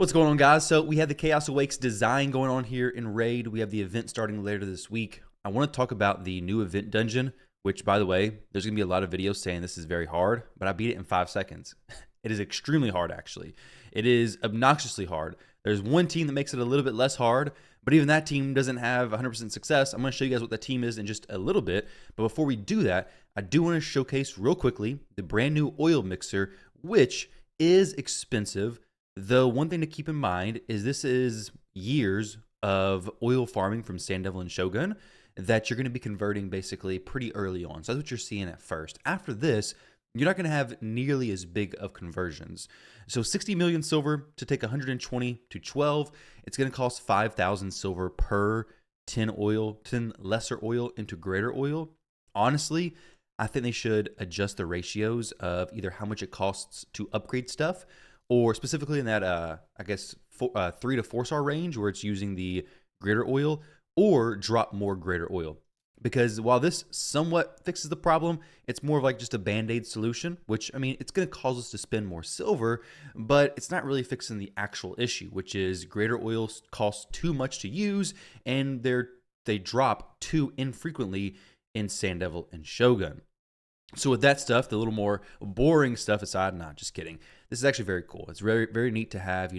What's going on, guys? So we have the Chaos Awakes design going on here in Raid. We have the event starting later this week. I want to talk about the new event dungeon, which, by the way, there's going to be a lot of videos saying this is very hard, but I beat it in 5 seconds. It is extremely hard, actually. It is obnoxiously hard. There's one team that makes it a little bit less hard, but even that team doesn't have 100% success. I'm going to show you guys what that team is in just a little bit. But before we do that, I do want to showcase real quickly the brand new oil mixer, which is expensive. Though one thing to keep in mind is this is years of oil farming from Sand Devil and Shogun that you're going to be converting basically pretty early on. So that's what you're seeing at first. After this, you're not going to have nearly as big of conversions. So 60 million silver to take 120 to 12. It's going to cost 5,000 silver per 10 lesser oil into greater oil. Honestly, I think they should adjust the ratios of either how much it costs to upgrade stuff, or specifically in that, I guess, 3 to 4 star range where it's using the greater oil, or drop more greater oil. Because while this somewhat fixes the problem, it's more of like just a band-aid solution, which, I mean, it's going to cause us to spend more silver, but it's not really fixing the actual issue, which is greater oil costs too much to use, and they drop too infrequently in Sand Devil and Shogun. So with that stuff, the little more boring stuff aside, nah, just kidding. This is actually very cool. It's very, very neat to have,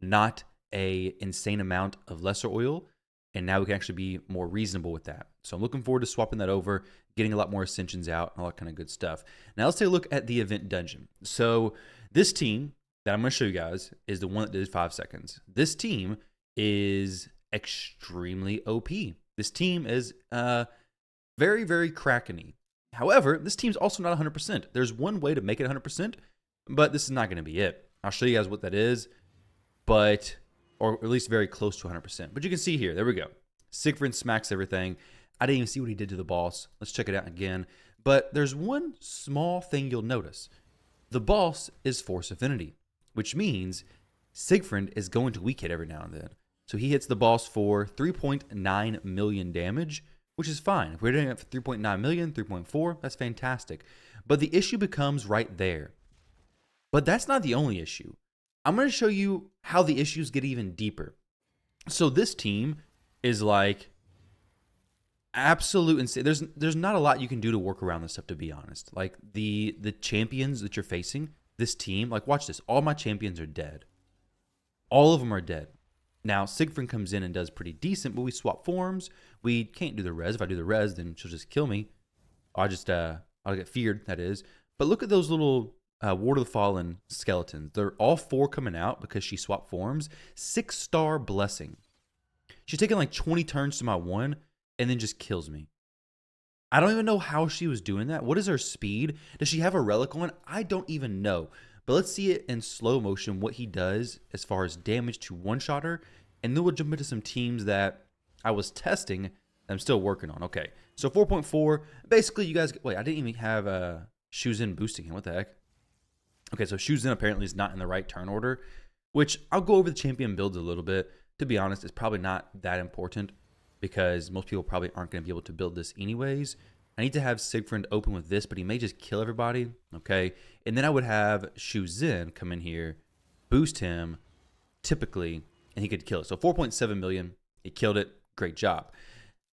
not a insane amount of lesser oil, and now we can actually be more reasonable with that. So I'm looking forward to swapping that over, getting a lot more ascensions out, and all that kind of good stuff. Now let's take a look at the event dungeon. So this team that I'm going to show you guys is the one that did 5 seconds. This team is extremely OP. This team is very, very Kraken-y. However, this team's also not 100%. There's one way to make it 100%, but this is not going to be it. I'll show you guys what that is, or at least very close to 100%. But you can see here, there we go. Siegfried smacks everything. I didn't even see what he did to the boss. Let's check it out again. But there's one small thing you'll notice. The boss is Force Affinity, which means Siegfried is going to weak hit every now and then. So he hits the boss for 3.9 million damage, which is fine. If we're doing it for 3.9 million, 3.4, that's fantastic. But the issue becomes right there. But that's not the only issue. I'm going to show you how the issues get even deeper. So this team is like absolute insane. There's not a lot you can do to work around this stuff, to be honest. Like the champions that you're facing, this team, like watch this. All my champions are dead. All of them are dead. Now, Siegfried comes in and does pretty decent, but we swap forms. We can't do the res. If I do the res, then she'll just kill me. I'll get feared, that is. But look at those little Ward of the Fallen skeletons. They're all 4 coming out because she swapped forms. 6-star blessing. She's taking like 20 turns to my 1 and then just kills me. I don't even know how she was doing that. What is her speed? Does she have a relic on? I don't even know. But let's see it in slow motion, what he does as far as damage to one-shotter. And then we'll jump into some teams that I was testing that I'm still working on. Okay, so 4.4. Basically, you guys... Wait, I didn't even have Shuzin boosting him. What the heck? Okay, so Shuzin apparently is not in the right turn order, which I'll go over the champion builds a little bit. To be honest, it's probably not that important because most people probably aren't going to be able to build this anyways. I need to have Siegfried open with this, but he may just kill everybody, okay? And then I would have Shuzin come in here, boost him, typically, and he could kill it. So 4.7 million, he killed it, great job.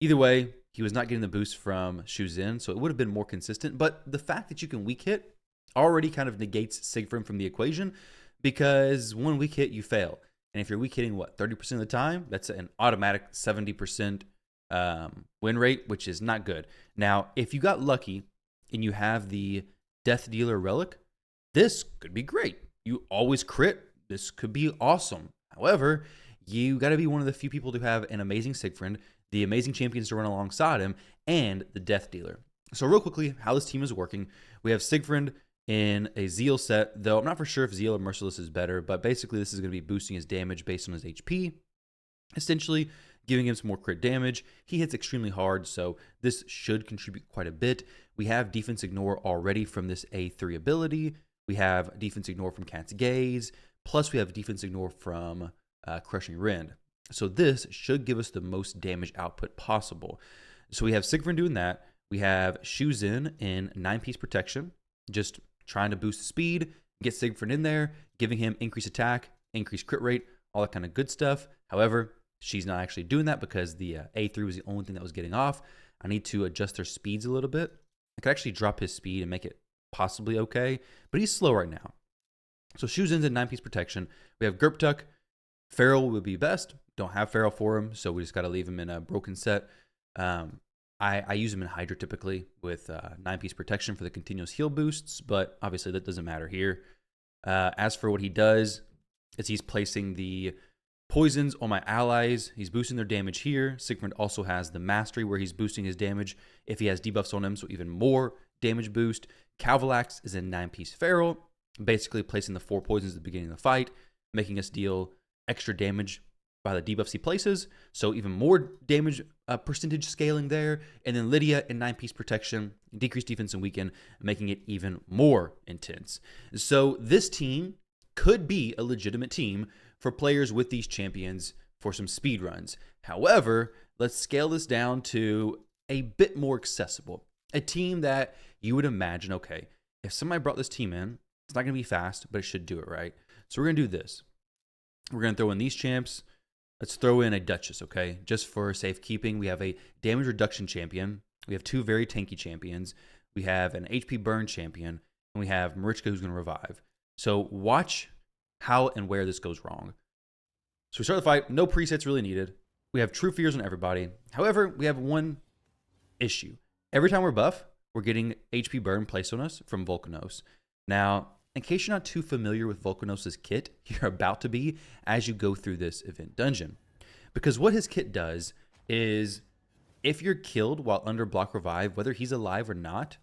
Either way, he was not getting the boost from Shuzin, so it would have been more consistent. But the fact that you can weak hit already kind of negates Siegfried from the equation because one weak hit, you fail. And if you're weak hitting, 30% of the time, that's an automatic 70% win rate, which is not good. Now, if you got lucky and you have the Death Dealer Relic, this could be great. You always crit. This could be awesome. However, you got to be one of the few people to have an amazing Siegfried, the amazing champions to run alongside him, and the Death Dealer. So real quickly, how this team is working, we have Siegfried in a Zeal set, though I'm not for sure if Zeal or Merciless is better, but basically this is going to be boosting his damage based on his HP, essentially giving him some more crit damage. He hits extremely hard, so this should contribute quite a bit. We have Defense Ignore already from this A3 ability. We have Defense Ignore from Cat's Gaze, plus we have Defense Ignore from Crushing Rend. So this should give us the most damage output possible. So we have Siegfried doing that. We have Shuzin in 9-piece protection, just trying to boost the speed, get Siegfried in there, giving him increased attack, increased crit rate, all that kind of good stuff. However, she's not actually doing that because the A3 was the only thing that was getting off. I need to adjust their speeds a little bit. I could actually drop his speed and make it possibly okay, but he's slow right now. So Shuzin's in 9-piece protection. We have Gerptuck. Feral would be best. Don't have Feral for him, so we just got to leave him in a broken set. I use him in Hydra typically with 9-piece protection for the continuous heal boosts, but obviously that doesn't matter here. As for what he does, is he's placing the poisons on my allies. He's boosting their damage here. Sigmund also has the mastery where he's boosting his damage if he has debuffs on him, so even more damage boost. Calvalax is in 9-piece Feral, basically placing the 4 poisons at the beginning of the fight, making us deal extra damage by the debuffs he places, so even more damage percentage scaling there. And then Lydia in 9-piece protection, decreased defense and weaken, making it even more intense. So this team could be a legitimate team for players with these champions for some speed runs. However, let's scale this down to a bit more accessible. A team that you would imagine, okay, if somebody brought this team in, it's not going to be fast, but it should do it right. So we're going to do this. We're going to throw in these champs. Let's throw in a Duchess, okay? Just for safekeeping, we have a damage reduction champion. We have 2 very tanky champions. We have an HP burn champion. And we have Marichka who's going to revive. So watch how and where this goes wrong. So we start the fight. No presets really needed. We have true fears on everybody. However, we have one issue. Every time we're buff, we're getting HP burn placed on us from Volcanos. Now, in case you're not too familiar with Volcanos' kit, you're about to be as you go through this event dungeon. Because what his kit does is, if you're killed while under block revive, whether he's alive or not,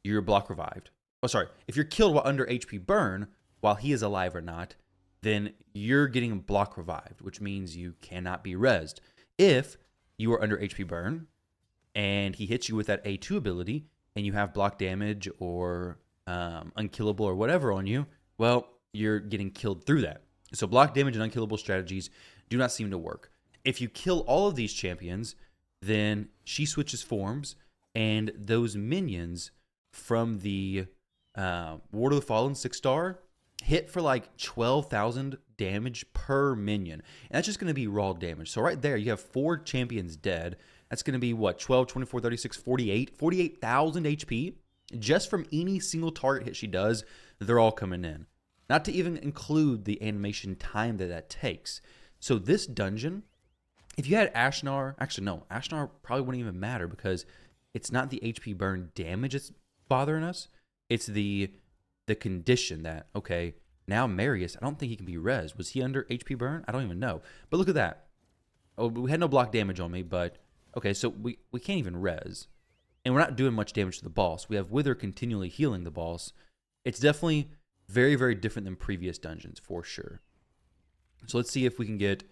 you're block revived. Oh, sorry. If you're killed while under HP burn, while he is alive or not, then you're getting block revived, which means you cannot be rezzed. If you are under HP burn and he hits you with that A2 ability and you have block damage or unkillable or whatever on you, well, you're getting killed through that. So block damage and unkillable strategies do not seem to work. If you kill all of these champions, then she switches forms, and those minions from the Ward of the Fallen 6-star hit for like 12,000 damage per minion. And that's just going to be raw damage. So right there, you have 4 champions dead. That's going to be what, 12, 24, 36, 48,000 HP. Just from any single target hit she does, they're all coming in. Not to even include the animation time that takes. So this dungeon, if you had Ashnar, actually no, Ashnar probably wouldn't even matter because it's not the HP burn damage that's bothering us. It's the condition that, okay, now Marius, I don't think he can be res. Was he under HP burn? I don't even know. But look at that. Oh, we had no block damage on me, but okay, so we can't even res. And we're not doing much damage to the boss. We have Wither continually healing the boss. It's definitely very, very different than previous dungeons, for sure. So let's see if we can get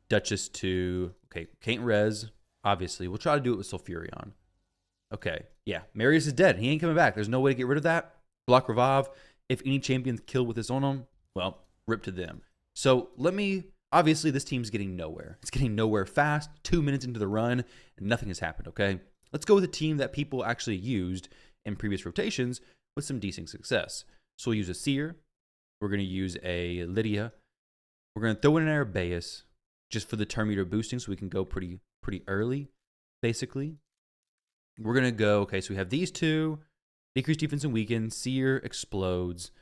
Duchess to... Okay, can't res, obviously. We'll try to do it with Sulfurion. Okay, yeah. Marius is dead. He ain't coming back. There's no way to get rid of that. Block revive. If any champion's killed with this on them, well, rip to them. So let me... Obviously, this team's getting nowhere. It's getting nowhere fast. 2 minutes into the run, and nothing has happened, okay? Let's go with a team that people actually used in previous rotations with some decent success. So we'll use a Seer. We're going to use a Lydia. We're going to throw in an Arabeus just for the turn meter boosting so we can go pretty early, basically. We're going to go, okay, so we have these 2. Decrease defense and weaken. Seer explodes.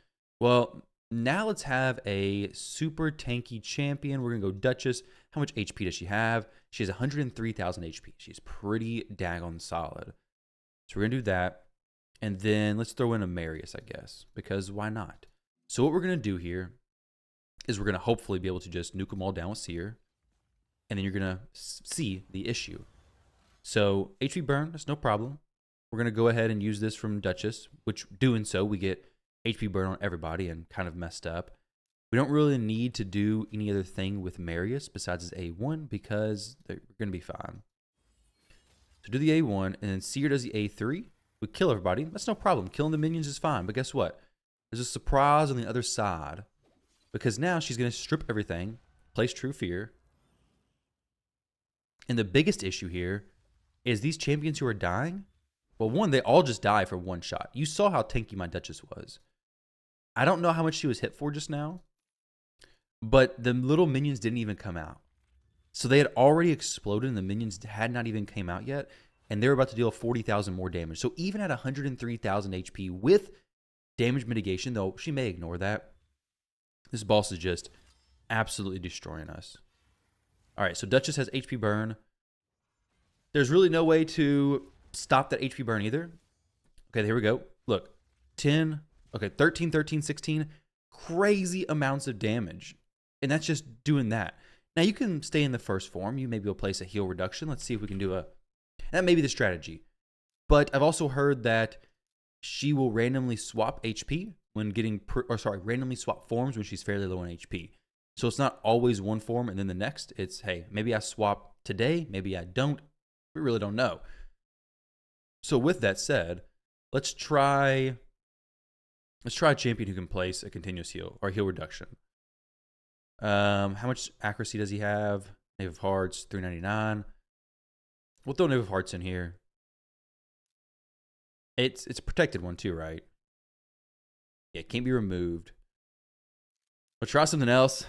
Well, now let's have a super tanky champion. We're going to go Duchess. How much HP does she have? She has 103,000 HP. She's pretty daggone solid. So we're going to do that. And then let's throw in a Marius, I guess, because why not? So what we're going to do here is we're going to hopefully be able to just nuke them all down with Seer. And then you're going to see the issue. So HP burn, that's no problem. We're going to go ahead and use this from Duchess, which doing so, we get HP burn on everybody and kind of messed up. We don't really need to do any other thing with Marius besides his A1 because they're going to be fine. So do the A1, and then Seer does the A3. We kill everybody. That's no problem. Killing the minions is fine. But guess what? There's a surprise on the other side because now she's going to strip everything, place True Fear. And the biggest issue here is these champions who are dying. Well, one, they all just die for one shot. You saw how tanky my Duchess was. I don't know how much she was hit for just now. but the little minions didn't even come out. So they had already exploded and the minions had not even came out yet. And they were about to deal 40,000 more damage. So even at 103,000 HP with damage mitigation, though she may ignore that, this boss is just absolutely destroying us. All right, so Duchess has HP burn. There's really no way to stop that HP burn either. Okay, here we go. Look, 10, okay, 13, 13, 16. Crazy amounts of damage. And that's just doing that. Now, you can stay in the first form. You maybe will place a heal reduction. Let's see if we can do a... That may be the strategy. But I've also heard that she will randomly swap HP when getting... randomly swap forms when she's fairly low on HP. So it's not always one form and then the next. It's, hey, maybe I swap today. Maybe I don't. We really don't know. So with that said, let's try a champion who can place a continuous heal or heal reduction. How much accuracy does he have? Knave of Hearts, 399. We'll throw Knave of Hearts in here. It's a protected one too, right? Yeah, it can't be removed. We'll try something else.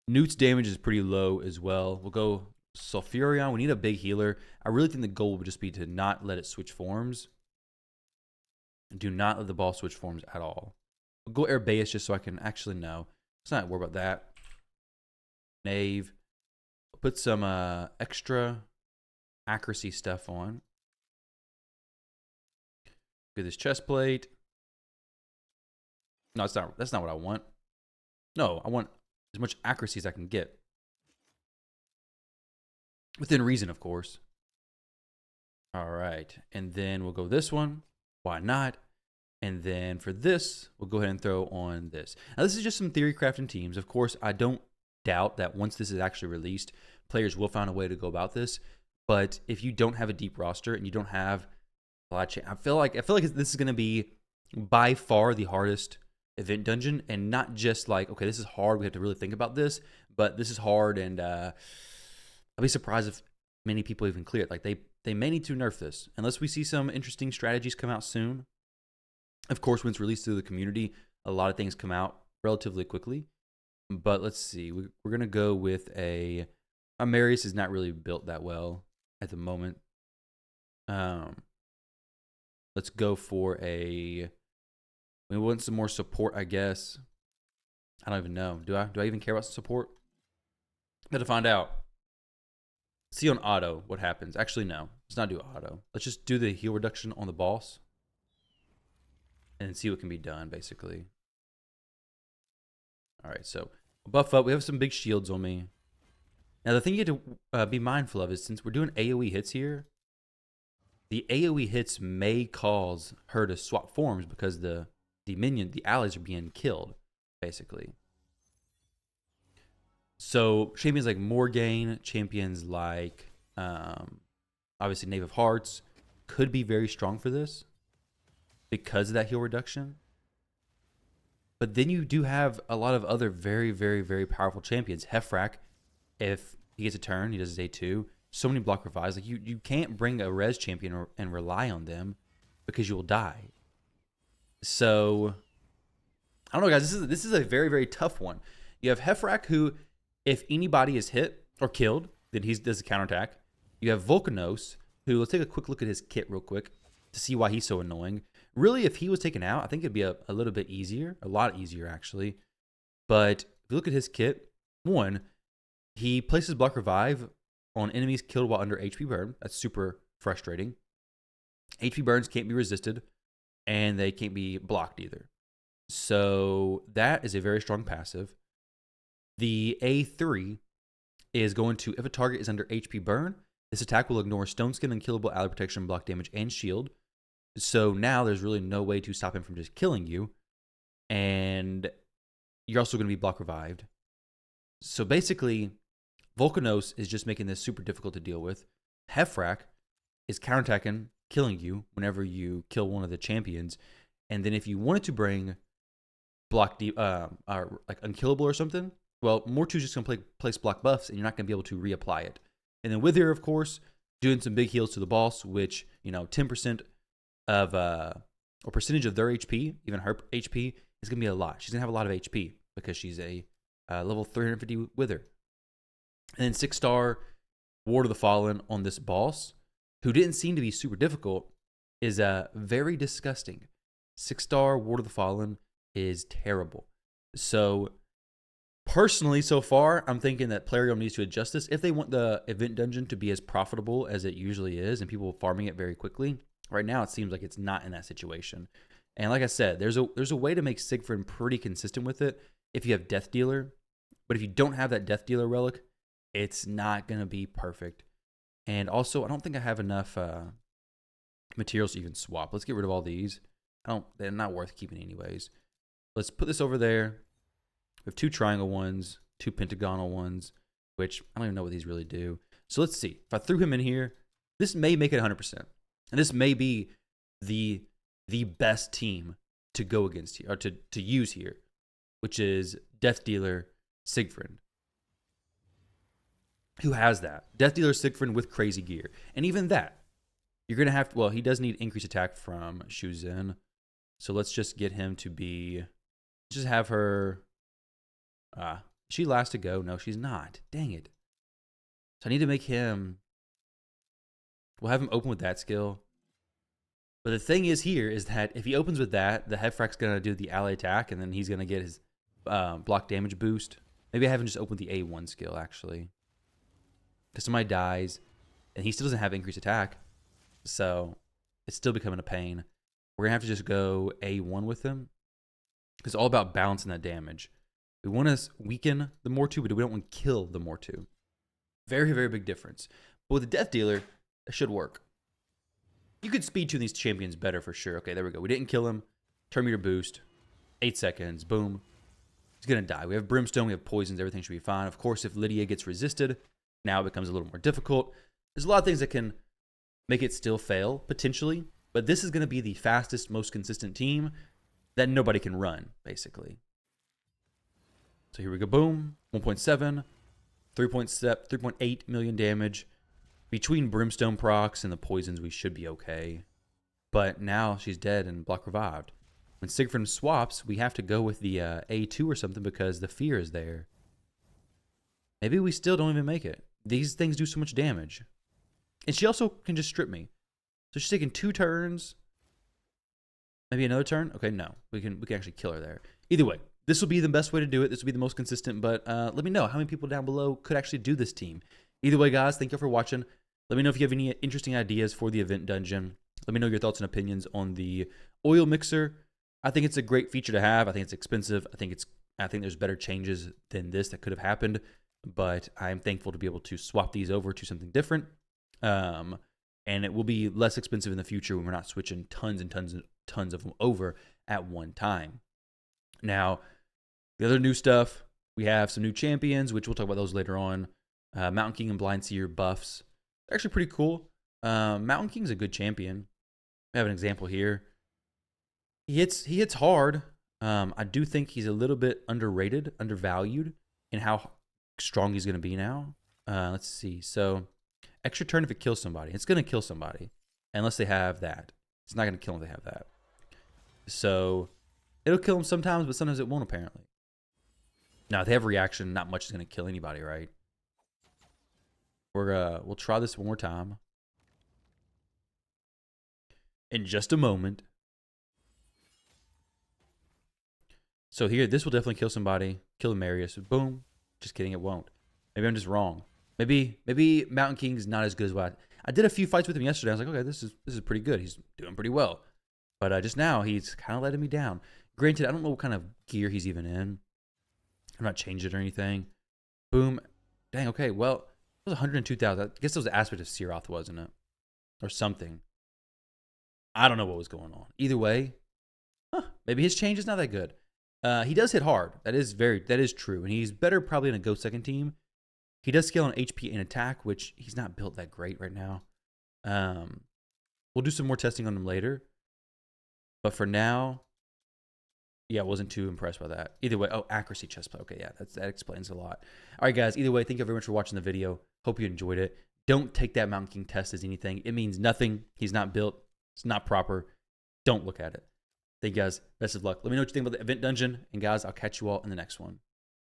Newt's damage is pretty low as well. We'll go Sulfurion. We need a big healer. I really think the goal would just be to not let it switch forms. Do not let the ball switch forms at all. We'll go Herbaeus just so I can actually know. Let's not worry about that. Knave. Put some extra accuracy stuff on. Get this chest plate. No, that's not what I want. No, I want as much accuracy as I can get. Within reason, of course. All right. And then we'll go this one. Why not? And then for this, we'll go ahead and throw on this. Now, this is just some theory crafting teams. Of course, I don't doubt that once this is actually released, players will find a way to go about this. But if you don't have a deep roster and you don't have a lot of I feel like this is going to be by far the hardest event dungeon, and not just like, okay, this is hard, we have to really think about this, but this is hard, and I'll be surprised if many people even clear it. Like they may need to nerf this unless we see some interesting strategies come out soon. Of course, when it's released through the community, a lot of things come out relatively quickly. But let's see. We're going to go with a Marius is not really built that well at the moment. Let's go for we want some more support, I guess. I don't even know. Do I even care about some support? Got to find out. See on auto what happens. Actually, no. Let's not do auto. Let's just do the heal reduction on the boss. And see what can be done, basically. All right, so buff up. We have some big shields on me. Now, the thing you have to be mindful of is since we're doing AoE hits here, the AoE hits may cause her to swap forms because the allies are being killed, basically. So champions like Morgaine, champions like obviously Knave of Hearts could be very strong for this because of that heal reduction. But then you do have a lot of other very, very, very powerful champions. Hefrak, if he gets a turn, he does his A2. So many block revives. Like you can't bring a res champion and rely on them because you will die. So I don't know, guys. This is a very, very tough one. You have Hefrak, who, if anybody is hit or killed, then he does a counterattack. You have Volcanos, who, let's take a quick look at his kit real quick to see why he's so annoying. Really, if he was taken out, I think it'd be a little bit easier, a lot easier actually. But if you look at his kit, one, he places block revive on enemies killed while under HP burn. That's super frustrating. HP burns can't be resisted, and they can't be blocked either. So that is a very strong passive. The A3 is going to, if a target is under HP burn, this attack will ignore stone skin, unkillable, ally protection, block damage, and shield. So now there's really no way to stop him from just killing you. And you're also going to be block revived. So basically, Volcanos is just making this super difficult to deal with. Hefrak is counterattacking, killing you whenever you kill one of the champions. And then if you wanted to bring block like unkillable or something, well, Mortu's just going to place block buffs, and you're not going to be able to reapply it. And then with her, of course, doing some big heals to the boss, which, 10% of or percentage of their HP, even her HP, is going to be a lot. She's going to have a lot of HP because she's a level 350 Wither. And then 6-star Ward of the Fallen on this boss, who didn't seem to be super difficult, is very disgusting. 6-star Ward of the Fallen is terrible. So personally, so far, I'm thinking that Plarium needs to adjust this if they want the event dungeon to be as profitable as it usually is and people farming it very quickly. Right now, it seems like it's not in that situation. And like I said, there's a way to make Siegfried pretty consistent with it if you have Death Dealer. But if you don't have that Death Dealer relic, it's not going to be perfect. And also, I don't think I have enough materials to even swap. Let's get rid of all these. They're not worth keeping anyways. Let's put this over there. We have 2 triangle ones, 2 pentagonal ones, which I don't even know what these really do. So let's see. If I threw him in here, this may make it 100%. And this may be the best team to go against here, or to use here, which is Death Dealer Siegfried. Who has that? Death Dealer Siegfried with crazy gear. And even that, you're going to have to, well, he does need increased attack from Shuzhen. So let's just get him to be, just have her, she last to go? No, she's not. Dang it. So I need to make him, we'll have him open with that skill. But the thing is here is that if he opens with that, the Hefrak's going to do the ally attack, and then he's going to get his block damage boost. Maybe I have him just open the A1 skill, actually. Because somebody dies, and he still doesn't have increased attack. So it's still becoming a pain. We're going to have to just go A1 with him. It's all about balancing that damage. We want to weaken the Mortu, but we don't want to kill the Mortu. Very, very big difference. But with the Death Dealer, that should work. You could speed tune these champions better for sure. Okay, there we go. We didn't kill him. Turn meter boost. 8 seconds. Boom. He's going to die. We have Brimstone. We have poisons. Everything should be fine. Of course, if Lydia gets resisted, now it becomes a little more difficult. There's a lot of things that can make it still fail, potentially. But this is going to be the fastest, most consistent team that nobody can run, basically. So here we go. Boom. 1.7. 3.8 million damage. Between Brimstone procs and the poisons, we should be okay. But now she's dead and block revived. When Siegfried swaps, we have to go with the A2 or something because the fear is there. Maybe we still don't even make it. These things do so much damage. And she also can just strip me. So she's taking 2 turns. Maybe another turn? Okay, no. We can actually kill her there. Either way, this will be the best way to do it. This will be the most consistent. But let me know how many people down below could actually do this team. Either way, guys, thank you for watching. Let me know if you have any interesting ideas for the event dungeon. Let me know your thoughts and opinions on the oil mixer. I think it's a great feature to have. I think it's expensive. I think there's better changes than this that could have happened. But I'm thankful to be able to swap these over to something different. And it will be less expensive in the future when we're not switching tons and tons and tons of them over at one time. Now, the other new stuff, we have some new champions, which we'll talk about those later on. Mountain King and Blind Seer buffs. They're actually pretty cool. Mountain King's a good champion. We have an example here. He hits hard. I do think he's a little bit underrated, undervalued in how strong he's going to be now. Let's see. So, extra turn if it kills somebody. It's going to kill somebody unless they have that. It's not going to kill them if they have that. So, it'll kill them sometimes, but sometimes it won't, apparently. Now, if they have reaction, not much is going to kill anybody, right? We'll try this one more time. In just a moment. So here, this will definitely kill somebody. Kill Marius. Boom. Just kidding, it won't. Maybe I'm just wrong. Maybe Mountain King's not as good as what I did a few fights with him yesterday. I was like, okay, this is pretty good. He's doing pretty well. But just now, he's kind of letting me down. Granted, I don't know what kind of gear he's even in. I'm not changed it or anything. Boom. Dang, okay, well, it was 102,000. I guess it was the aspect of Siroth, wasn't it? Or something. I don't know what was going on. Either way, maybe his change is not that good. He does hit hard. That is true. And he's better probably in a Ghost second team. He does scale on HP and attack, which he's not built that great right now. We'll do some more testing on him later. But for now, yeah, I wasn't too impressed by that. Either way, accuracy chestplate. Okay, yeah, that explains a lot. All right, guys, either way, thank you very much for watching the video. Hope you enjoyed it. Don't take that Mountain King test as anything. It means nothing. He's not built. It's not proper. Don't look at it. Thank you, guys. Best of luck. Let me know what you think about the event dungeon. And, guys, I'll catch you all in the next one.